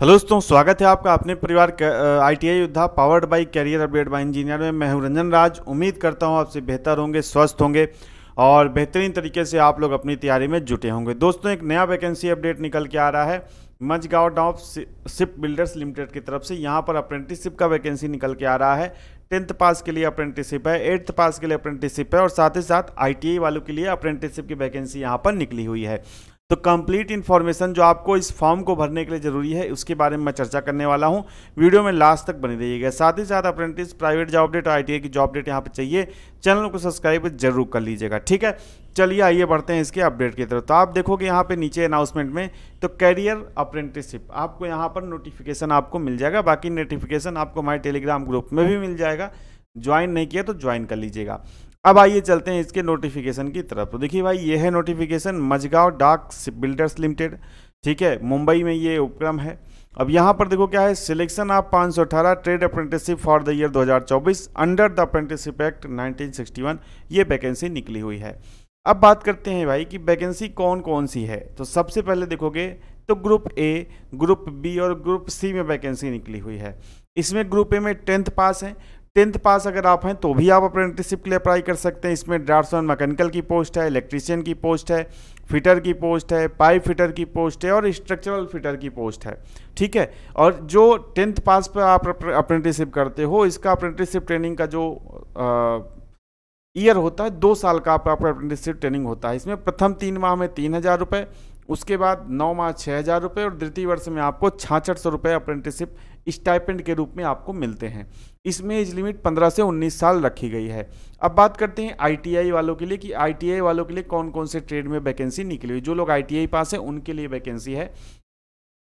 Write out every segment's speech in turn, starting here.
Hello दोस्तों, स्वागत है आपका अपने परिवार ITI योद्धा powered by career update by engineer में। मैं हूं रंजन राज। उम्मीद करता हूं आपसे बेहतर होंगे, स्वस्थ होंगे और बेहतरीन तरीके से आप लोग अपनी तैयारी में जुटे होंगे। दोस्तों, एक नया वैकेंसी अपडेट निकल के आ रहा है मझगांव डॉफ शिप बिल्डर्स लिमिटेड की तरफ से। यहाँ पर अप्रेंटिसशिप का वैकेंसी निकल के आ रहा है। 10th पास के लिए अप्रेंटिसशिप है, 8th पास के लिए अप्रेंटिसशिप है और साथ ही साथ ITI वालों के लिए अप्रेंटिसशिप की वैकेंसी यहाँ पर निकली हुई है। तो कंप्लीट इन्फॉर्मेशन जो आपको इस फॉर्म को भरने के लिए ज़रूरी है उसके बारे में मैं चर्चा करने वाला हूं। वीडियो में लास्ट तक बने रहिएगा। साथ ही साथ अप्रेंटिस, प्राइवेट जॉब डेट और ITI की जॉब डेट यहाँ पे चाहिए, चैनल को सब्सक्राइब जरूर कर लीजिएगा, ठीक है। चलिए आइए बढ़ते हैं इसके अपडेट की तरफ। तो आप देखोगे यहाँ पे नीचे अनाउंसमेंट में तो कैरियर अप्रेंटिसशिप आपको यहाँ पर नोटिफिकेशन आपको मिल जाएगा। बाकी नोटिफिकेशन आपको हमारे टेलीग्राम ग्रुप में भी मिल जाएगा। ज्वाइन नहीं किया तो ज्वाइन कर लीजिएगा। अब आइए चलते हैं इसके नोटिफिकेशन की तरफ। तो देखिए भाई, ये है notification Mazagon dock ship builders limited, ठीक है, मुंबई में ये उपक्रम है। अब यहाँ पर देखो क्या है, selection of 518 trade apprenticeship for the year 2024 under the apprenticeship act 1961, ये वैकेंसी निकली हुई है। अब बात करते हैं भाई कि वैकेंसी कौन कौन सी है। तो सबसे पहले देखोगे तो ग्रुप ए, ग्रुप बी और ग्रुप सी में वैकेंसी निकली हुई है। इसमें ग्रुप ए में 10th पास है। 10th पास अगर आप हैं तो भी आप अप्रेंटिसशिप के लिए अप्लाई कर सकते हैं। इसमें ड्राफ्ट्समैन मैकेनिकल की पोस्ट है, इलेक्ट्रीशियन की पोस्ट है, फिटर की पोस्ट है, पाइप फिटर की पोस्ट है और स्ट्रक्चरल फिटर की पोस्ट है, ठीक है। और जो 10th पास पर आप अप्रेंटिसशिप करते हो, इसका अप्रेंटिसशिप ट्रेनिंग का जो ईयर होता है 2 साल का आपका अप्रेंटिसशिप ट्रेनिंग होता है। इसमें प्रथम 3 माह में 3000 रुपये, उसके बाद 9 माह 6000 रुपये और द्वितीय वर्ष में आपको 6600 रुपये अप्रेंटिसशिप स्टाइपेंड के रूप में आपको मिलते हैं। इसमें एज लिमिट 15 से 19 साल रखी गई है। अब बात करते हैं ITI वालों के लिए कि ITI वालों के लिए कौन कौन से ट्रेड में वैकेंसी निकली हुई। जो लोग ITI पास है उनके लिए वैकेंसी है।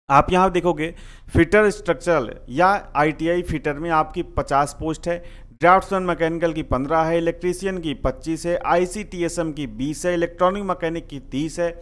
आप यहाँ देखोगे फिटर स्ट्रक्चरल या ITI फिटर में आपकी 50 पोस्ट है, ड्राफ्ट्समैन मैकेनिकल की 15 है, इलेक्ट्रीशियन की 25 है, ICTSM की 20 है, इलेक्ट्रॉनिक मैकेनिक की 30 है,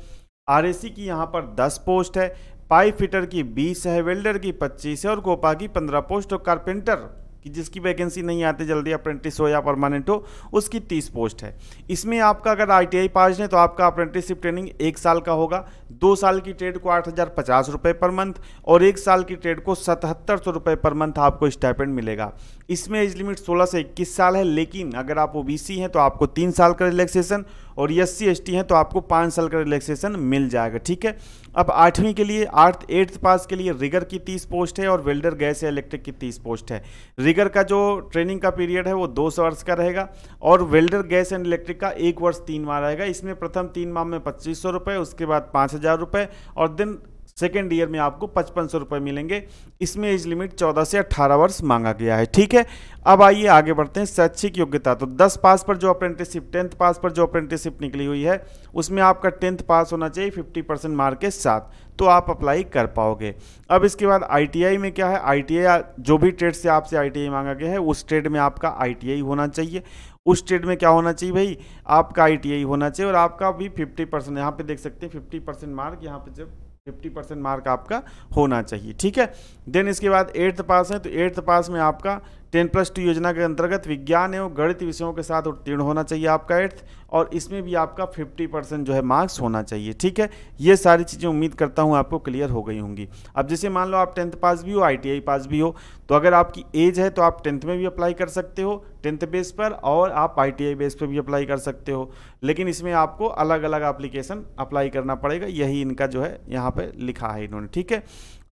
RAC की यहाँ पर 10 पोस्ट है, पाइप फिटर की 20 है, वेल्डर की 25 है और गोपा की 15 पोस्ट और कारपेंटर कि जिसकी वैकेंसी नहीं आती जल्दी, अप्रेंटिस हो या परमानेंट हो, उसकी 30 पोस्ट है। इसमें आपका अगर ITI पास है तो आपका अप्रेंटिसशिप ट्रेनिंग 1 साल का होगा। 2 साल की ट्रेड को 8050 रुपये पर मंथ और 1 साल की ट्रेड को 7700 रुपये पर मंथ आपको स्टाइपेंड मिलेगा। इसमें एज लिमिट 16 से 21 साल है, लेकिन अगर आप OBC हैं तो आपको 3 साल का रिलैक्सेशन और SC ST हैं तो आपको 5 साल का रिलैक्सेशन मिल जाएगा, ठीक है। अब 8वीं के लिए 8th पास के लिए रिगर की 30 पोस्ट है और वेल्डर गैस या इलेक्ट्रिक की 30 पोस्ट है। रिगर का जो ट्रेनिंग का पीरियड है वो 2 वर्ष का रहेगा और वेल्डर गैस एंड इलेक्ट्रिक का 1 वर्ष 3 माह रहेगा। इसमें प्रथम 3 माह में 2500 रुपये, उसके बाद 5000 रुपये और दिन सेकेंड ईयर में आपको 5500 रुपये मिलेंगे। इसमें एज लिमिट 14 से 18 वर्ष मांगा गया है, ठीक है। अब आइए आगे बढ़ते हैं। शैक्षिक योग्यता, तो 10 पास पर जो अप्रेंटिसशिप, 10th पास पर जो अप्रेंटिसशिप निकली हुई है उसमें आपका 10th पास होना चाहिए 50% मार्क के साथ, तो आप अप्लाई कर पाओगे। अब इसके बाद ITI में क्या है, ITI जो भी ट्रेड से आपसे ITI मांगा गया है उस ट्रेड में आपका ITI होना चाहिए। उस ट्रेड में क्या होना चाहिए भाई, आपका ITI होना चाहिए और आपका भी 50%, यहाँ पे देख सकते हैं 50% मार्क, यहाँ पे जब 50% मार्क आपका होना चाहिए, ठीक है। देन इसके बाद 8th पास है तो 8th पास में आपका 10+2 योजना के अंतर्गत विज्ञान एवं गणित विषयों के साथ उत्तीर्ण होना चाहिए आपका 8th, और इसमें भी आपका 50% जो है मार्क्स होना चाहिए, ठीक है। ये सारी चीज़ें उम्मीद करता हूँ आपको क्लियर हो गई होंगी। अब जैसे मान लो आप 10th पास भी हो, ITI पास भी हो, तो अगर आपकी एज है तो आप 10th में भी अप्लाई कर सकते हो 10th बेस पर, और आप ITI बेस पर भी अप्लाई कर सकते हो। लेकिन इसमें आपको अलग अलग एप्लीकेशन अप्लाई करना पड़ेगा, यही इनका जो है यहाँ पर लिखा है इन्होंने, ठीक है।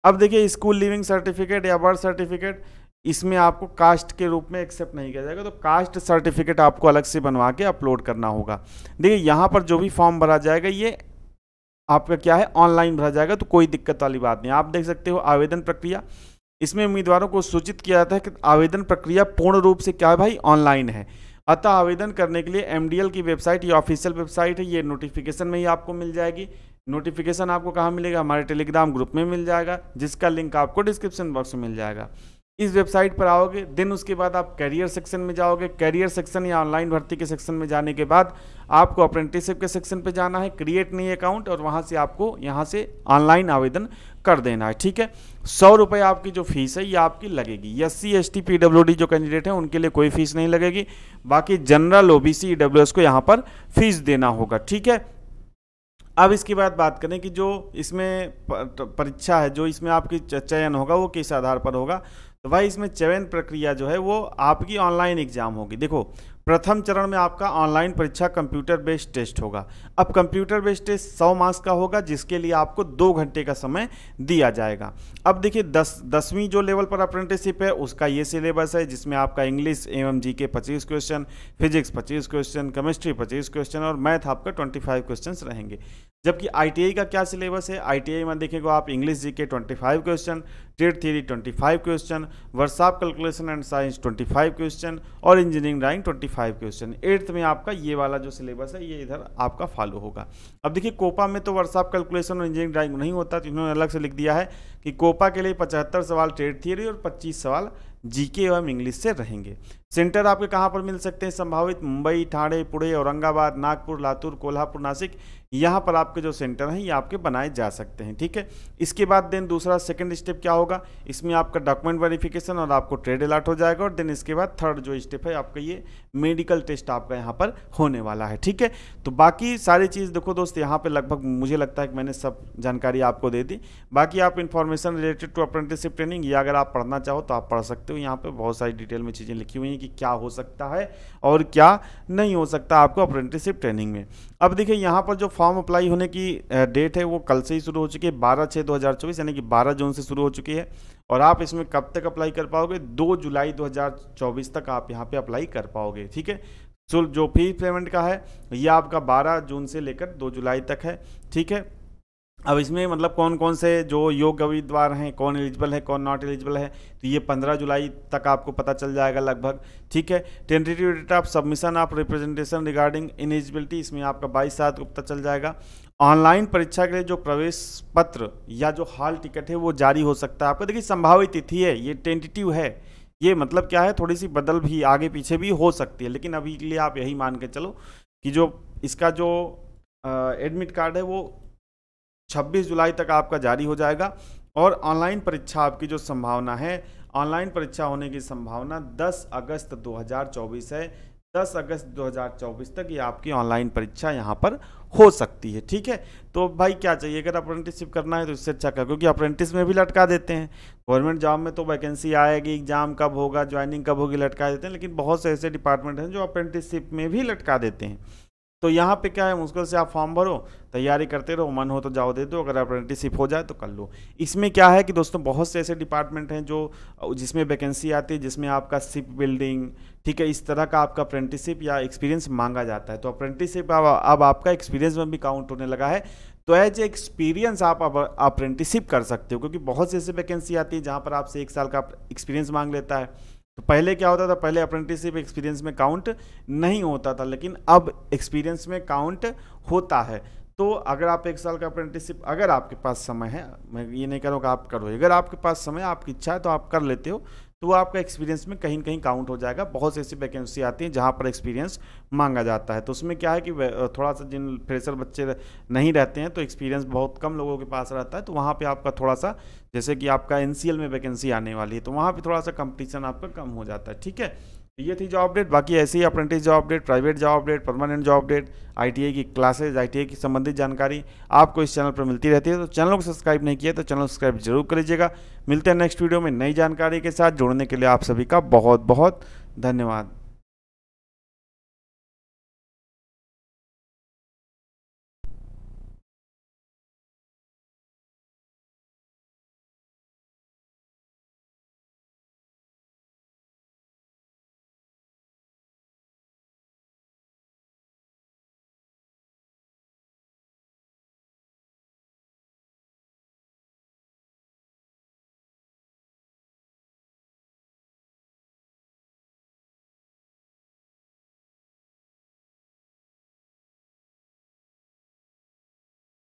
अब देखिए स्कूल लिविंग सर्टिफिकेट या बर्थ सर्टिफिकेट, इसमें आपको कास्ट के रूप में एक्सेप्ट नहीं किया जाएगा, तो कास्ट सर्टिफिकेट आपको अलग से बनवा के अपलोड करना होगा। देखिए यहाँ पर जो भी फॉर्म भरा जाएगा ये आपका क्या है, ऑनलाइन भरा जाएगा, तो कोई दिक्कत वाली बात नहीं। आप देख सकते हो आवेदन प्रक्रिया, इसमें उम्मीदवारों को सूचित किया जाता है कि आवेदन प्रक्रिया पूर्ण रूप से क्या है भाई, ऑनलाइन है। अतः आवेदन करने के लिए MDL की वेबसाइट, ये ऑफिशियल वेबसाइट है, ये नोटिफिकेशन में ही आपको मिल जाएगी। नोटिफिकेशन आपको कहाँ मिलेगा, हमारे टेलीग्राम ग्रुप में मिल जाएगा, जिसका लिंक आपको डिस्क्रिप्शन बॉक्स में मिल जाएगा। इस वेबसाइट पर आओगे, देन उसके बाद आप कैरियर सेक्शन में जाओगे। कैरियर सेक्शन या ऑनलाइन भर्ती के सेक्शन में जाने के बाद आपको अप्रेंटिसशिप के सेक्शन पे जाना है, क्रिएट न्यू अकाउंट, और वहाँ से आपको यहाँ से ऑनलाइन आवेदन कर देना है, ठीक है। 100 रुपये आपकी जो फीस है ये आपकी लगेगी। SC ST PWD जो कैंडिडेट हैं उनके लिए कोई फीस नहीं लगेगी। बाकी जनरल OBC EWS को यहाँ पर फीस देना होगा, ठीक है। अब इसके बाद बात करें कि जो इसमें परीक्षा है, जो इसमें आपकी चयन होगा वो किस आधार पर होगा। तो भाई इसमें चयन प्रक्रिया जो है वो आपकी ऑनलाइन एग्जाम होगी। देखो, प्रथम चरण में आपका ऑनलाइन परीक्षा कंप्यूटर बेस्ड टेस्ट होगा। अब कंप्यूटर बेस्ड टेस्ट 100 मार्क्स का होगा, जिसके लिए आपको 2 घंटे का समय दिया जाएगा। अब देखिए 10वीं जो लेवल पर अप्रेंटिसशिप है उसका ये सिलेबस है, जिसमें आपका इंग्लिश एवं GK 25 question, physics 25 question, chemistry 25 question और मैथ आपका 25 क्वेश्चन रहेंगे। जबकि आईटीआई का क्या सिलेबस है, आईटीआई में देखेगा आप English GK 25 question, trade theory 25 question, workshop calculation and science 25 question और इंजीनियरिंग ड्राइंग 25 क्वेश्चन। 8th में आपका ये वाला जो सिलेबस है ये इधर आपका फॉलो होगा। अब देखिए कोपा में तो वर्कशॉप कैलकुलेशन और इंजीनियरिंग ड्राइंग नहीं होता, तो इन्होंने अलग से लिख दिया है कि कोपा के लिए 75 सवाल ट्रेड थ्योरी और 25 सवाल जीके एवं इंग्लिश से रहेंगे। सेंटर आपके कहाँ पर मिल सकते हैं संभावित, मुंबई, ठाणे, पुणे, औरंगाबाद, नागपुर, लातूर, कोल्हापुर, नासिक, यहाँ पर आपके जो सेंटर हैं ये आपके बनाए जा सकते हैं। ठीक है, इसके बाद देन दूसरा सेकंड स्टेप क्या होगा, इसमें आपका डॉक्यूमेंट वेरिफिकेशन और आपको ट्रेड अलॉट हो जाएगा। और देन इसके बाद थर्ड जो स्टेप है आपका ये मेडिकल टेस्ट आपका यहाँ पर होने वाला है। ठीक है, तो बाकी सारी चीज़ देखो दोस्त, यहाँ पे लगभग मुझे लगता है कि मैंने सब जानकारी आपको दे दी। बाकी आप information related to apprenticeship training या अगर आप पढ़ना चाहो तो आप पढ़ सकते हो। यहाँ पे बहुत सारी डिटेल में चीज़ें लिखी हुई हैं कि क्या हो सकता है और क्या नहीं हो सकता आपको अप्रेंटिसशिप ट्रेनिंग में। अब देखिए यहाँ पर जो फॉर्म अप्लाई होने की डेट है वो कल से ही शुरू हो चुकी है, 12/6/2024 यानी कि 12 जून से शुरू हो चुकी है। और आप इसमें कब तक अप्लाई कर पाओगे, 2 जुलाई 2024 तक आप यहाँ पे अप्लाई कर पाओगे। ठीक है, जो फी पेमेंट का है ये आपका 12 जून से लेकर 2 जुलाई तक है। ठीक है, अब इसमें मतलब कौन कौन से जो योग्य उम्मीदवार हैं, कौन एलिजिबल है कौन नॉट एलिजिबल है, तो ये 15 जुलाई तक आपको पता चल जाएगा लगभग। ठीक है, tentative date of submission of representation regarding ineligibility, इसमें आपका 22/7 को पता चल जाएगा। ऑनलाइन परीक्षा के लिए जो प्रवेश पत्र या जो हॉल टिकट है वो जारी हो सकता है आपको। देखिए संभावित तिथि है, ये टेंटेटिव है, ये मतलब क्या है, थोड़ी सी बदल भी आगे पीछे भी हो सकती है, लेकिन अभी के लिए आप यही मान के चलो कि जो इसका जो एडमिट कार्ड है वो 26 जुलाई तक आपका जारी हो जाएगा। और ऑनलाइन परीक्षा आपकी जो संभावना है, ऑनलाइन परीक्षा होने की संभावना 10 अगस्त 2024 है। 10 अगस्त 2024 तक ये आपकी ऑनलाइन परीक्षा यहाँ पर हो सकती है। ठीक है, तो भाई क्या चाहिए, अगर अप्रेंटिसशिप करना है तो इससे अच्छा कर, क्योंकि अप्रेंटिस में भी लटका देते हैं। गवर्नमेंट जॉब में तो वैकेंसी आएगी, एग्जाम कब होगा, ज्वाइनिंग कब होगी, लटका देते हैं, लेकिन बहुत से ऐसे डिपार्टमेंट हैं जो अप्रेंटिसशिप में भी लटका देते हैं। तो यहाँ पे क्या है, मुश्किल से आप फॉर्म भरो, तैयारी करते रहो, मन हो तो जाओ दे दो, अगर अप्रेंटिसशिप हो जाए तो कर लो। इसमें क्या है कि दोस्तों बहुत से ऐसे डिपार्टमेंट हैं जो जिसमें वैकेंसी आती है, जिसमें आपका शिप बिल्डिंग, ठीक है, इस तरह का आपका अप्रेंटिसशिप या एक्सपीरियंस मांगा जाता है। तो अप्रेंटिसशिप अब आपका एक्सपीरियंस में भी काउंट होने लगा है। तो एज ए एक्सपीरियंस आप अप्रेंटिसशिप कर सकते हो, क्योंकि बहुत से ऐसे वैकेंसी आती है जहाँ पर आपसे 1 साल का एक्सपीरियंस मांग लेता है। तो पहले क्या होता था, पहले अप्रेंटिसशिप एक्सपीरियंस में काउंट नहीं होता था, लेकिन अब एक्सपीरियंस में काउंट होता है। तो अगर आप 1 साल का अप्रेंटिसशिप, अगर आपके पास समय है, मैं ये नहीं करूँगा आप करो, अगर आपके पास समय, आपकी इच्छा है तो आप कर लेते हो, तो वो आपका एक्सपीरियंस में कहीं न कहीं काउंट हो जाएगा। बहुत सी ऐसी वैकेंसी आती है जहाँ पर एक्सपीरियंस मांगा जाता है। तो उसमें क्या है कि थोड़ा सा जिन फ्रेशर बच्चे नहीं रहते हैं तो एक्सपीरियंस बहुत कम लोगों के पास रहता है, तो वहाँ पे आपका थोड़ा सा, जैसे कि आपका एनसीएल में वैकेंसी आने वाली है तो वहाँ पे थोड़ा सा कंपटीशन आपका कम हो जाता है। ठीक है, ये थी जॉब अपडेट। बाकी ऐसे ही apprentice job update, private job update, permanent job update, ITI की क्लासेज, आईटीआई की संबंधित जानकारी आपको इस चैनल पर मिलती रहती है। तो चैनल को सब्सक्राइब नहीं किया तो चैनल सब्सक्राइब जरूर कर लीजिएगा। मिलते हैं नेक्स्ट वीडियो में नई जानकारी के साथ। जुड़ने के लिए आप सभी का बहुत बहुत धन्यवाद।